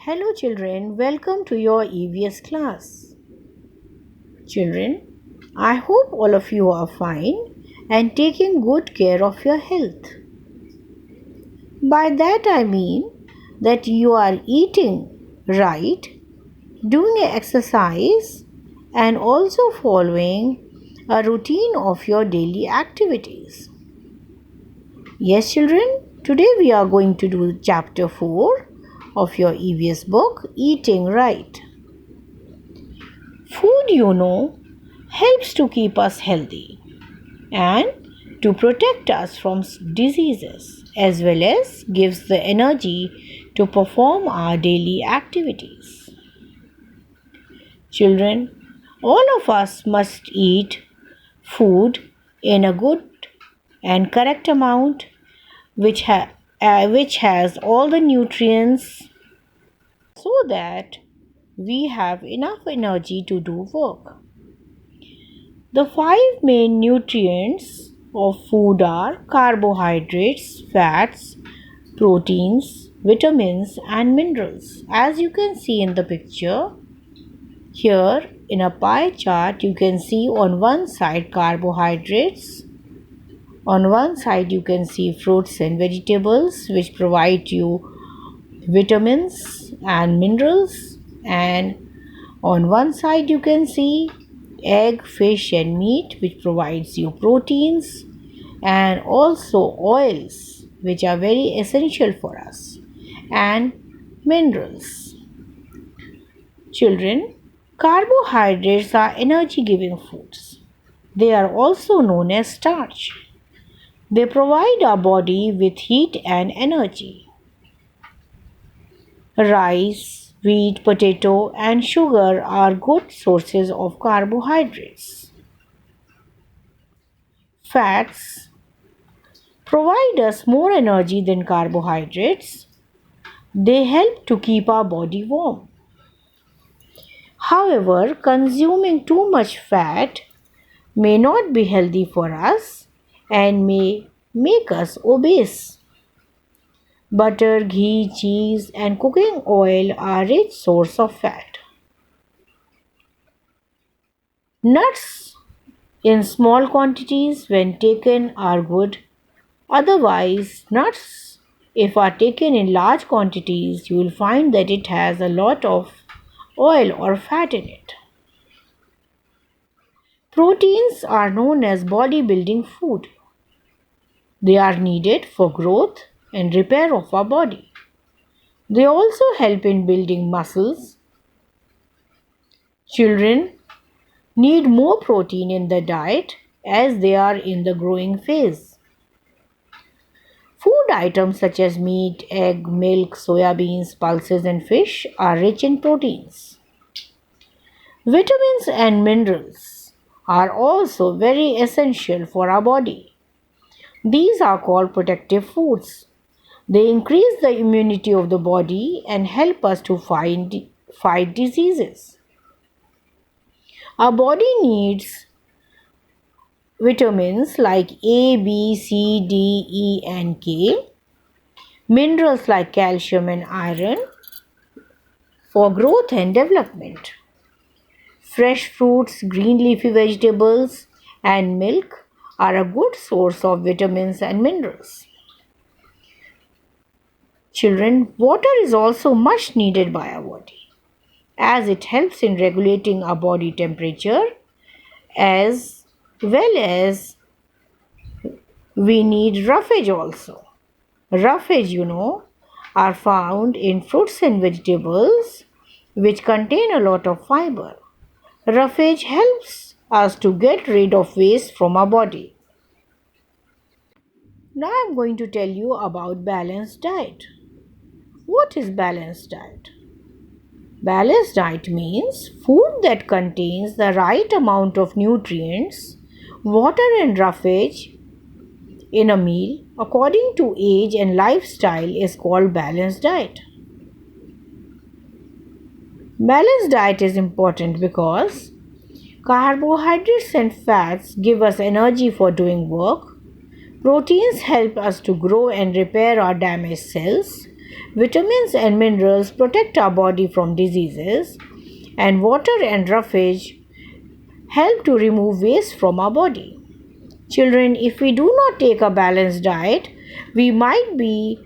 Hello children, welcome to your EVS class. Children, I hope all of you are fine and taking good care of your health. By that I mean that you are eating right, doing exercise and also following a routine of your daily activities. Yes children, today we are going to do chapter 4 of your EVS book, Eating Right. Food, helps to keep us healthy and to protect us from diseases as well as gives the energy to perform our daily activities. Children, all of us must eat food in a good and correct amount which has all the nutrients so that we have enough energy to do work. The five main nutrients of food are carbohydrates, fats, proteins, vitamins, and minerals. As you can see in the picture, here in a pie chart, you can see on one side carbohydrates, on one side you can see fruits and vegetables which provide you vitamins and minerals, and on one side you can see egg, fish and meat which provides you proteins and also oils which are very essential for us and minerals. Children, carbohydrates are energy giving foods. They are also known as starch. They provide our body with heat and energy. Rice, wheat, potato, and sugar are good sources of carbohydrates. Fats provide us more energy than carbohydrates. They help to keep our body warm. However, consuming too much fat may not be healthy for us and may make us obese. Butter, ghee, cheese, and cooking oil are rich source of fat. Nuts in small quantities when taken are good. Otherwise, nuts, if are taken in large quantities, you will find that it has a lot of oil or fat in it. Proteins are known as bodybuilding food. They are needed for growth and repair of our body. They also help in building muscles. Children need more protein in the diet as they are in the growing phase. Food items such as meat, egg, milk, soya beans, pulses, and fish are rich in proteins. Vitamins and minerals are also very essential for our body. These are called protective foods. They increase the immunity of the body and help us to fight diseases. Our body needs vitamins like A, B, C, D, E, and K, minerals like calcium and iron for growth and development. Fresh fruits, green leafy vegetables, and milk are a good source of vitamins and minerals. Children, water is also much needed by our body as it helps in regulating our body temperature as well as we need roughage also. Roughage, are found in fruits and vegetables which contain a lot of fiber. Roughage helps us to get rid of waste from our body. Now I'm going to tell you about balanced diet. What is balanced diet? Balanced diet means food that contains the right amount of nutrients, water and roughage in a meal according to age and lifestyle is called balanced diet. Balanced diet is important because carbohydrates and fats give us energy for doing work. Proteins help us to grow and repair our damaged cells. Vitamins and minerals protect our body from diseases, and water and roughage help to remove waste from our body. Children, if we do not take a balanced diet, we might be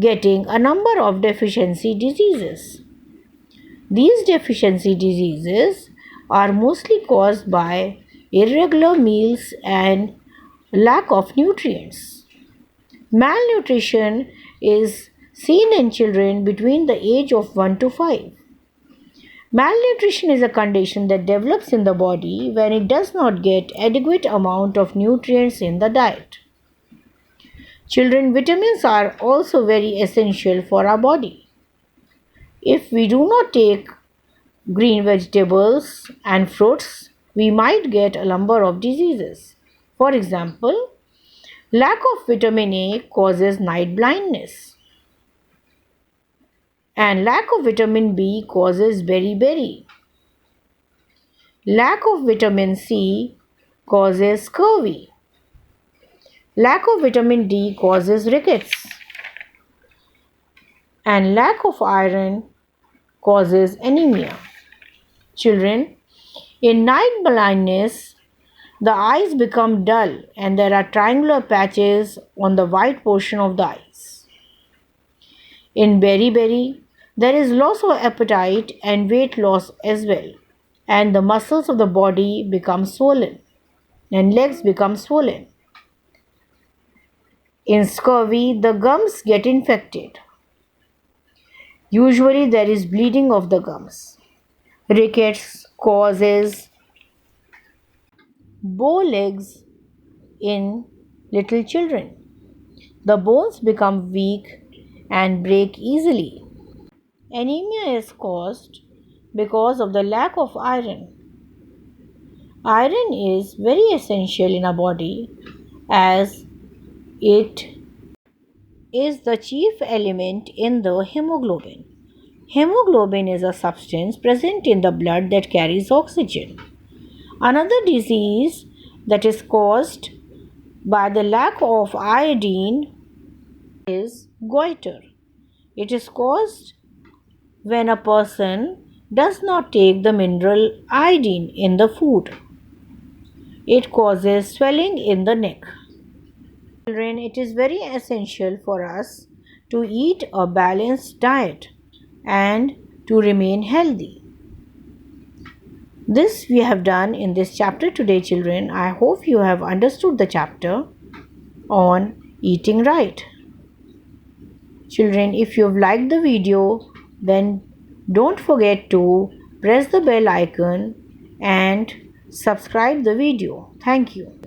getting a number of deficiency diseases. These deficiency diseases are mostly caused by irregular meals and lack of nutrients. Malnutrition is seen in children between the age of 1 to 5. Malnutrition is a condition that develops in the body when it does not get adequate amount of nutrients in the diet. Children, vitamins are also very essential for our body. If we do not take green vegetables and fruits, we might get a number of diseases. For example, lack of vitamin A causes night blindness, and lack of vitamin B causes beriberi. Lack of vitamin C causes scurvy. Lack of vitamin D causes rickets. And lack of iron causes anemia. Children, in night blindness, the eyes become dull and there are triangular patches on the white portion of the eyes. In beriberi, there is loss of appetite and weight loss as well, and the muscles of the body become swollen and legs become swollen. In scurvy, the gums get infected. Usually there is bleeding of the gums. Rickets causes bow legs in little children. The bones become weak and break easily. Anemia is caused because of the lack of iron. Iron is very essential in our body as it is the chief element in the hemoglobin. Hemoglobin is a substance present in the blood that carries oxygen. Another disease that is caused by the lack of iodine is goiter. It is caused when a person does not take the mineral iodine in the food. It causes swelling in the neck. Children, it is very essential for us to eat a balanced diet and to remain healthy. This we have done in this chapter today, children. I hope you have understood the chapter on eating right. Children, if you have liked the video, then don't forget to press the bell icon and subscribe the video. Thank you.